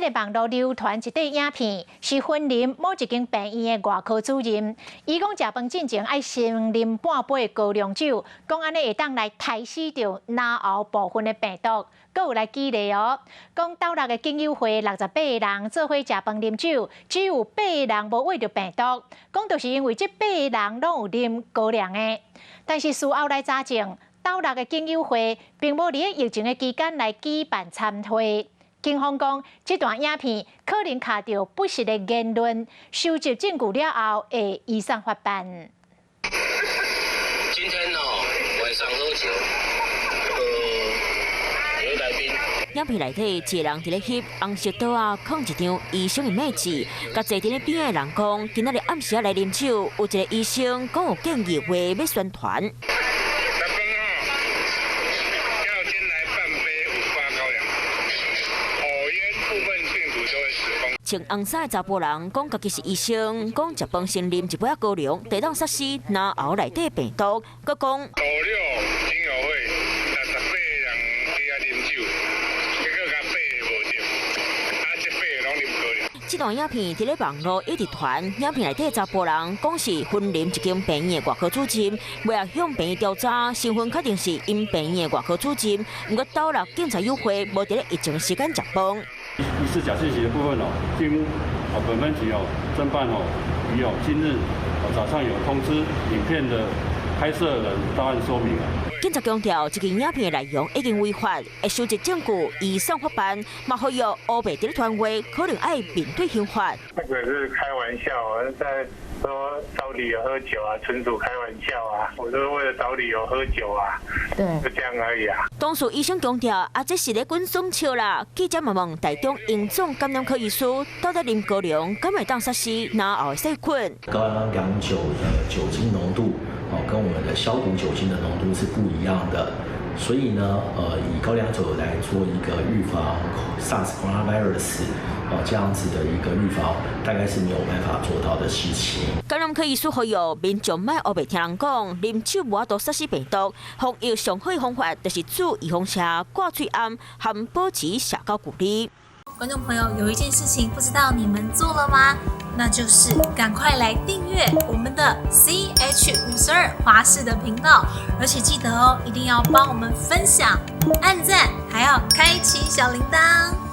这个网络流传一段影片，是婚林某一间病院的外科主任，伊讲食饭进前爱先啉半杯高粱酒，讲安尼会当来杀死掉脑后部分的病毒。阁有来激励哦，讲斗六的经友会68个人做伙食饭啉酒，只有8个人无畏着病毒，讲就是因为这8个人拢有啉高粱的。但是事后来查证，斗六的经友会并无伫疫情的期间来举办参会。警方讲，这段影片可能卡着不实的言论，收集证据了后会移送法办。今天晚上喝酒，有来宾。影片内底，一个人伫咧翕红色桌啊，放一张医生的面纸，甲坐伫咧边的人讲，今仔日暗时来啉酒，有一个医生讲有建议话要宣传。穿红衫的查甫人讲，家己是医生，讲食饭先啉一杯高粱，地当杀死脑后内底病毒。佮讲，5、6经友会68人去遐啉酒，结果甲8个无着，这8个拢啉高粱。这段影片伫咧网络一直传，影片内底查甫人讲是婚林一间病院的外科主任，为了向病院调查身份，确定是因病院的外科主任。不过斗六警察友会无伫咧疫情时间食饭。疑似假讯息的部分经本分局侦办已今日早上有通知影片的拍摄人到案说明。警察强调，这件影片的内容已经违法，会收集证据移送法办，嘛呼吁乌白伫咧传话，可能爱面对刑罚。那个是开玩笑，在说找理由喝酒啊，纯属开玩笑啊！我就是为了找理由喝酒啊，对，就这样而已啊。当事医生强调，这是咧滚爽笑啦。记者问问台中荣总感染科医师，到底啉高粱敢会当杀死脑后的细菌？高粱酒的酒精浓度跟我们的消毒酒精的浓度是不一样的，所以呢，以高粱酒来做一个预防 SARS coronavirus 这样子的一个预防，大概是没有办法做到的事情。感染科医师呼吁民众莫黑白听人讲，啉酒无法度杀死病毒，防疫上好的方法就是注预防车、挂嘴暗和保持社交距离。观众朋友，有一件事情不知道你们做了吗？那就是赶快来订阅我们的 CH52华视的频道，而且记得一定要帮我们分享、按赞，还要开启小铃铛。